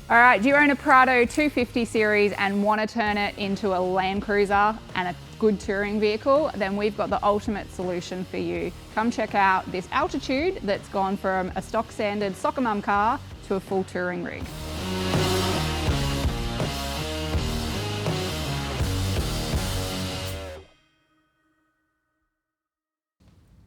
All right, do you own a Prado 250 series and want to turn it into a Land Cruiser and a good touring vehicle? Then we've got the ultimate solution for you. Come check out this Altitude that's gone from a stock standard soccer mum car to a full touring rig.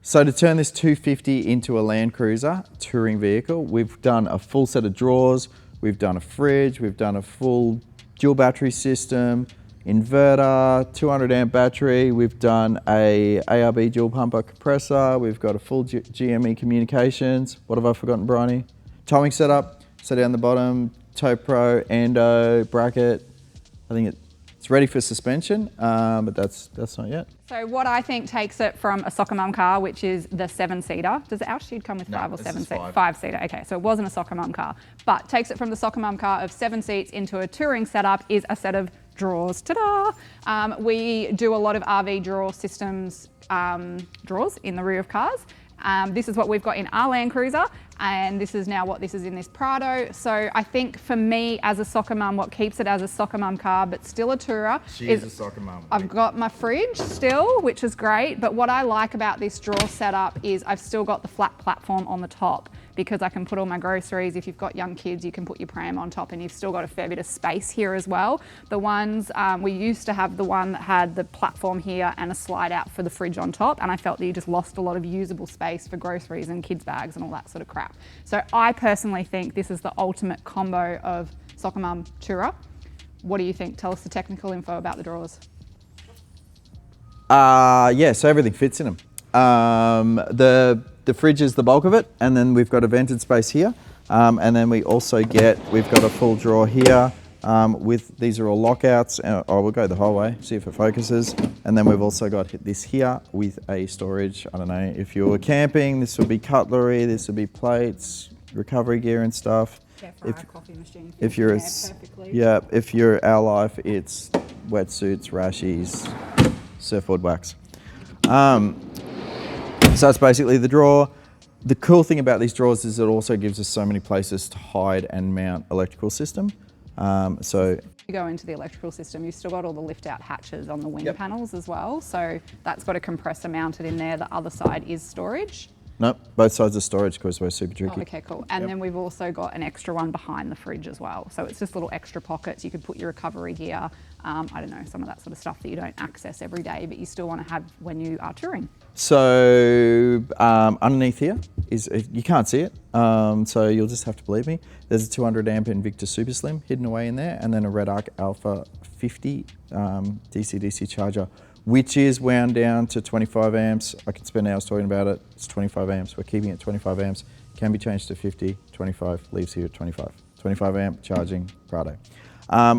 So to turn this 250 into a Land Cruiser touring vehicle, we've done a full set of drawers, we've done a fridge, we've done a full dual battery system, inverter, 200 amp battery, we've done a ARB dual pumper compressor, we've got a full GME communications. What have I forgotten, Bryony? Towing setup, so down the bottom, TowPro, endo, bracket. I think it's ready for suspension, but that's not yet. So what I think takes it from a soccer mum car, which is the 7-seater. Does the Altitude come with 5 or 7-seater? 5-seater, okay, so it wasn't a soccer mum car. But takes it from the soccer mum car of 7 seats into a touring setup is a set of drawers, ta-da! We do a lot of RV drawer systems drawers in the rear of cars. This is what we've got in our Land Cruiser, and this is now what this is in this Prado. So I think for me as a soccer mum, what keeps it as a soccer mum car but still a tourer is a soccer mum. I've got my fridge still, which is great, but what I like about this drawer setup is I've still got the flat platform on the top because I can put all my groceries. If you've got young kids, you can put your pram on top and you've still got a fair bit of space here as well. The ones, we used to have the one that had the platform here and a slide out for the fridge on top, and I felt that you just lost a lot of usable space for groceries and kids' bags and all that sort of crap. So I personally think this is the ultimate combo of soccer mum tourer. What do you think? Tell us the technical info about the drawers. Yeah, so everything fits in them. The fridge is the bulk of it, and then we've got a vented space here, and then we've got a full drawer here these are all lockouts. We'll go the whole way, see if it focuses, and then we've also got this here with a storage. I don't know, if you were camping, this would be cutlery, this would be plates, recovery gear and stuff. Yeah, for our coffee machine. If you're our life, it's wetsuits, rashies, surfboard wax. So that's basically the drawer. The cool thing about these drawers is it also gives us so many places to hide and mount electrical system. So you go into the electrical system, you've still got all the lift out hatches on the wing panels as well. So that's got a compressor mounted in there. The other side is storage. Nope, both sides are storage because we're super tricky. Oh, okay, cool. And then we've also got an extra one behind the fridge as well. So it's just little extra pockets. You could put your recovery gear, I don't know, some of that sort of stuff that you don't access every day, but you still want to have when you are touring. So underneath here is, you can't see it, so you'll just have to believe me. There's a 200 amp Invicta Super Slim hidden away in there, and then a REDARC Alpha 50 DC-DC charger, which is wound down to 25 amps. I could spend hours talking about it. It's 25 amps. We're keeping it 25 amps. Can be changed to 50, 25, leaves here at 25. 25 amp charging, Prado.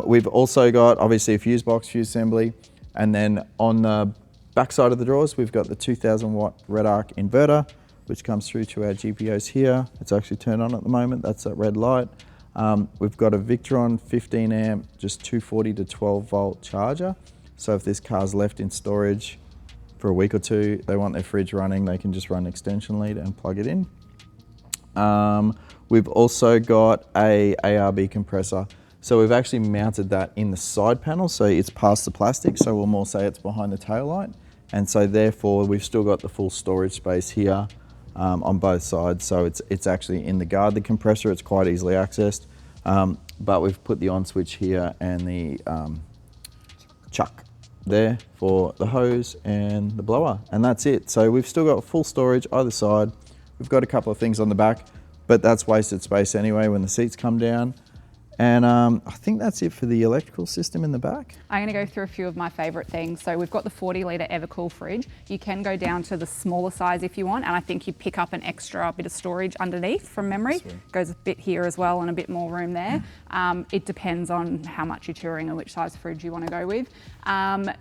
We've also got, obviously, a fuse box, fuse assembly, and then on the back side of the drawers, we've got the 2000 watt REDARC Inverter, which comes through to our GPOs here. It's actually turned on at the moment. That's that red light. We've got a Victron 15 amp, just 240 to 12 volt charger. So if this car's left in storage for a week or two, they want their fridge running, they can just run an extension lead and plug it in. We've also got a ARB compressor. So we've actually mounted that in the side panel, so it's past the plastic, so we'll more say it's behind the tail light. And so therefore we've still got the full storage space here on both sides. So it's actually in the guard, the compressor, it's quite easily accessed. But we've put the on switch here and the chuck there for the hose and the blower, and that's it. So we've still got full storage either side. We've got a couple of things on the back, but that's wasted space anyway when the seats come down. And I think that's it for the electrical system in the back. I'm going to go through a few of my favourite things. So we've got the 40 litre Evercool fridge. You can go down to the smaller size if you want, and I think you pick up an extra bit of storage underneath from memory. Goes a bit here as well and a bit more room there. It depends on how much you're touring and which size fridge you want to go with.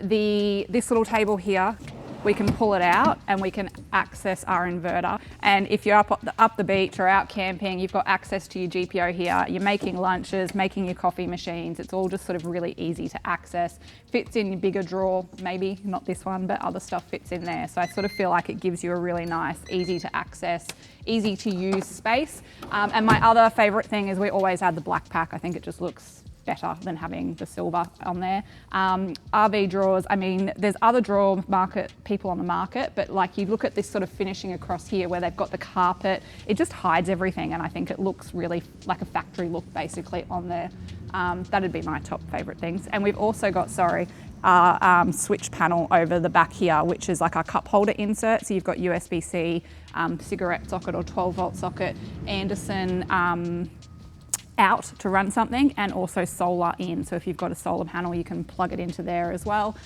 This little table here we can pull it out and we can access our inverter. And if you're up the beach or out camping, you've got access to your GPO here. You're making lunches, making your coffee machines. It's all just sort of really easy to access. Fits in your bigger drawer, maybe not this one, but other stuff fits in there. So I sort of feel like it gives you a really nice, easy to access, easy to use space. And my other favorite thing is we always add the black pack. I think it just looks better than having the silver on there. RV drawers, I mean, there's other drawer people on the market, but like you look at this sort of finishing across here where they've got the carpet, it just hides everything, and I think it looks really like a factory look basically on there. That'd be my top favorite things. And we've also got, our switch panel over the back here, which is like our cup holder insert. So you've got USB-C, cigarette socket or 12-volt socket, Anderson out to run something, and also solar in. So if you've got a solar panel, you can plug it into there as well.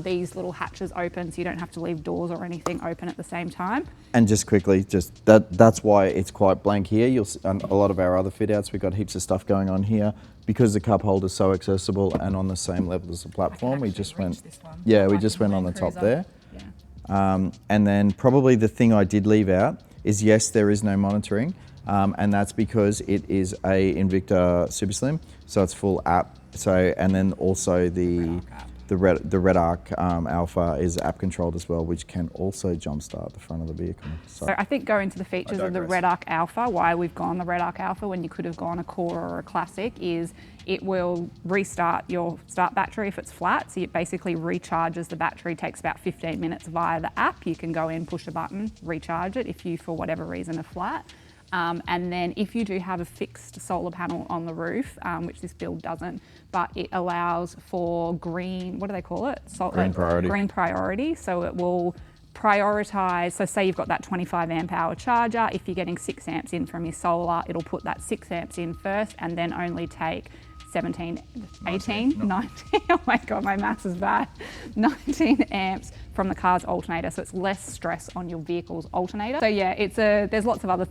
These little hatches open, so you don't have to leave doors or anything open at the same time. And just quickly, that's why it's quite blank here. You'll see, a lot of our other fit outs, we've got heaps of stuff going on here. Because the cup holder is so accessible and on the same level as the platform, we just went on the top there. Yeah. And then probably the thing I did leave out is, yes, there is no monitoring. And that's because it is a Invicta Super Slim, so it's full app. So, and then also the REDARC Alpha is app controlled as well, which can also jumpstart the front of the vehicle. So I think go into the features of the REDARC Alpha. Why we've gone the REDARC Alpha when you could have gone a Core or a Classic is it will restart your start battery if it's flat. So it basically recharges the battery, takes about 15 minutes via the app. You can go in, push a button, recharge it if you, for whatever reason, are flat. And then if you do have a fixed solar panel on the roof, which this build doesn't, but it allows for green, what do they call it? Green priority. Green priority. So it will prioritise, so say you've got that 25 amp hour charger, if you're getting 6 amps in from your solar, it'll put that 6 amps in first and then only take 17, 18, 19, oh my God, my maths is bad, 19 amps from the car's alternator. So it's less stress on your vehicle's alternator. So yeah, there's lots of other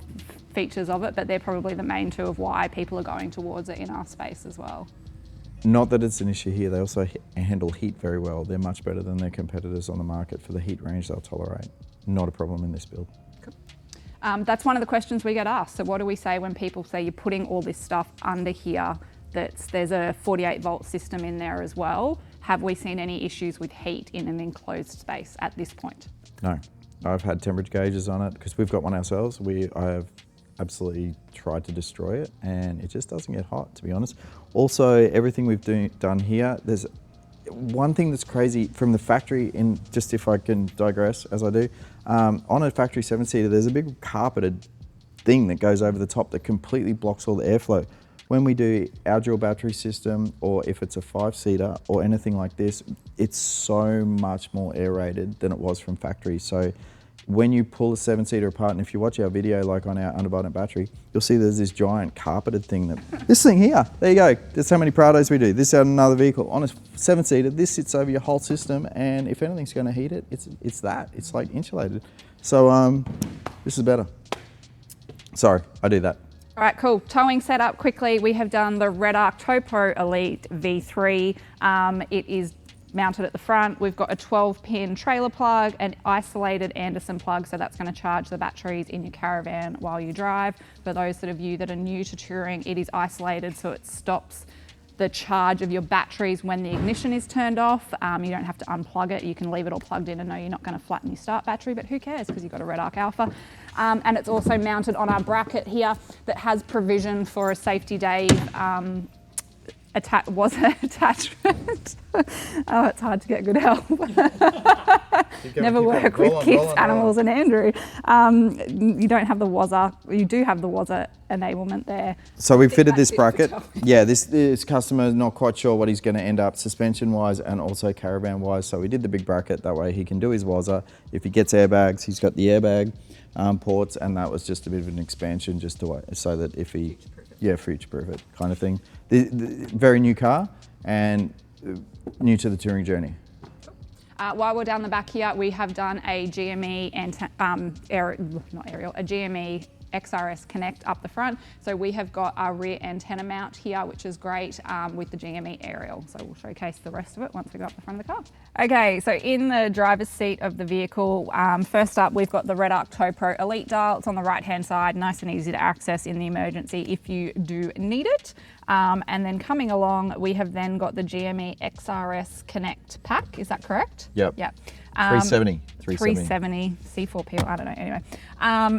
features of it, but they're probably the main two of why people are going towards it in our space as well. Not that it's an issue here, they also handle heat very well. They're much better than their competitors on the market for the heat range they'll tolerate. Not a problem in this build. Cool. That's one of the questions we get asked. So what do we say when people say you're putting all this stuff under here, there's a 48 volt system in there as well? Have we seen any issues with heat in an enclosed space at this point? No, I've had temperature gauges on it because we've got one ourselves. I have absolutely tried to destroy it and it just doesn't get hot, to be honest. Also, everything we've done here, there's one thing that's crazy from the factory, just if I can digress as I do, on a factory 7-seater, there's a big carpeted thing that goes over the top that completely blocks all the airflow. When we do our dual battery system, or if it's a 5-seater or anything like this, it's so much more aerated than it was from factory. So when you pull a 7-seater apart, and if you watch our video like on our underbutton battery, you'll see there's this giant carpeted thing this thing here, there you go, that's how many Prados we do. This is on another vehicle. On a 7-seater, this sits over your whole system, and if anything's gonna heat it, it's like insulated. So this is better. Sorry, I do that. All right, cool. Towing setup quickly. We have done the REDARC TowPro Elite V3. It is mounted at the front. We've got a 12-pin trailer plug, an isolated Anderson plug, so that's going to charge the batteries in your caravan while you drive. For those of you that are new to touring, it is isolated, so it stops the charge of your batteries when the ignition is turned off. You don't have to unplug it. You can leave it all plugged in and know you're not going to flatten your start battery, but who cares because you've got a REDARC Alpha. And it's also mounted on our bracket here that has provision for a safety Dave attachment. Oh, it's hard to get good help. Never work with kids, animals, and Andrew. You don't have the WASA. You do have the WASA enablement there. So we fitted this bracket. Yeah, this customer is not quite sure what he's going to end up suspension-wise and also caravan-wise. So we did the big bracket. That way he can do his WASA. If he gets airbags, he's got the airbag ports, and that was just a bit of an expansion just to so that if he, future-proof it kind of thing. The very new car and new to the touring journey. While we're down the back here, we have done a GME and a GME XRS Connect up the front. So we have got our rear antenna mount here, which is great with the GME aerial. So we'll showcase the rest of it once we go up the front of the car. Okay, so in the driver's seat of the vehicle, first up we've got the REDARC TowPro Elite dial. It's on the right hand side, nice and easy to access in the emergency if you do need it. And then coming along, we have then got the GME XRS Connect pack. Is that correct? Yep. Yep. 370. C4P, I don't know, anyway.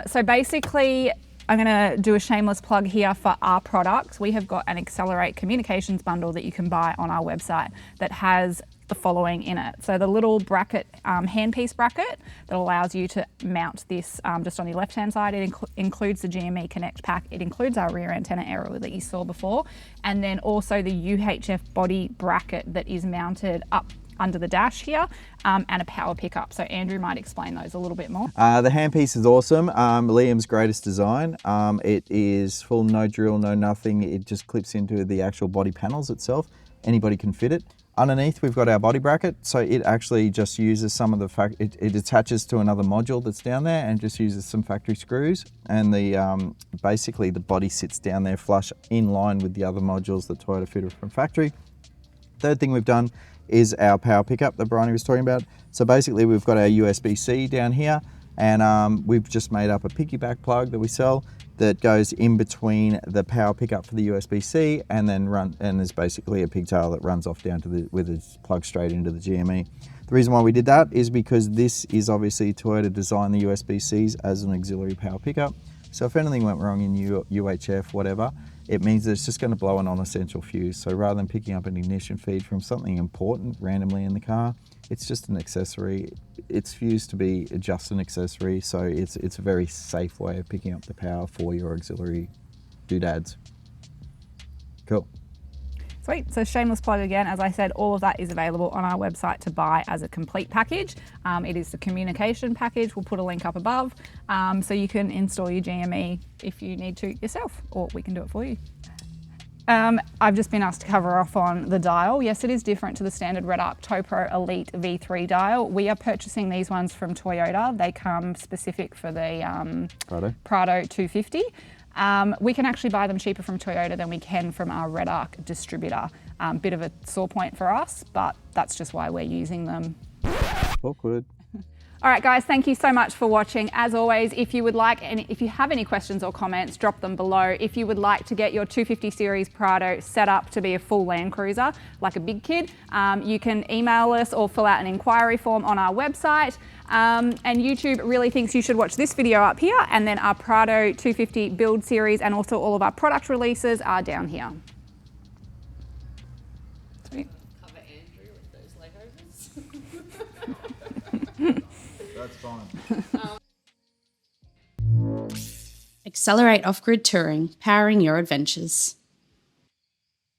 So basically, I'm gonna do a shameless plug here for our products. We have got an Accelerate communications bundle that you can buy on our website that has the following in it. So the little bracket, handpiece bracket that allows you to mount this just on your left-hand side. It includes the GME Connect pack. It includes our rear antenna aerial that you saw before. And then also the UHF body bracket that is mounted up under the dash here, and a power pickup. So Andrew might explain those a little bit more. The handpiece is awesome. Liam's greatest design. It is full, no drill, no nothing. It just clips into the actual body panels itself. Anybody can fit it. Underneath we've got our body bracket, so it actually just uses some of the it attaches to another module that's down there and just uses some factory screws, and the basically the body sits down there flush in line with the other modules that Toyota fitted from factory. Third thing we've done is our power pickup that Bryony was talking about. So basically we've got our USB-C down here, and we've just made up a piggyback plug that we sell that goes in between the power pickup for the USB-C and then there's basically a pigtail that runs off down to with its plug straight into the GME. The reason why we did that is because this is obviously Toyota designed the USB-Cs as an auxiliary power pickup. So if anything went wrong in UHF, whatever, it means that it's just going to blow a non-essential fuse. So rather than picking up an ignition feed from something important randomly in the car, it's just an accessory. It's fused to be just an accessory, so it's a very safe way of picking up the power for your auxiliary doodads. Cool. Sweet, so shameless plug again, as I said, all of that is available on our website to buy as a complete package. It is the communication package, we'll put a link up above, so you can install your GME if you need to yourself, or we can do it for you. I've just been asked to cover off on the dial. Yes, it is different to the standard REDARC TowPro Elite V3 dial. We are purchasing these ones from Toyota. They come specific for the Prado 250. We can actually buy them cheaper from Toyota than we can from our REDARC distributor. Bit of a sore point for us, but that's just why we're using them. Awkward. All right, guys, thank you so much for watching. As always, if you have any questions or comments, drop them below. If you would like to get your 250 series Prado set up to be a full Land Cruiser, like a big kid, you can email us or fill out an inquiry form on our website. And YouTube really thinks you should watch this video up here, and then our Prado 250 build series and also all of our product releases are down here. Sweet. Cover Andrew with those Legos. That's fine. Accelerate off-grid touring, powering your adventures.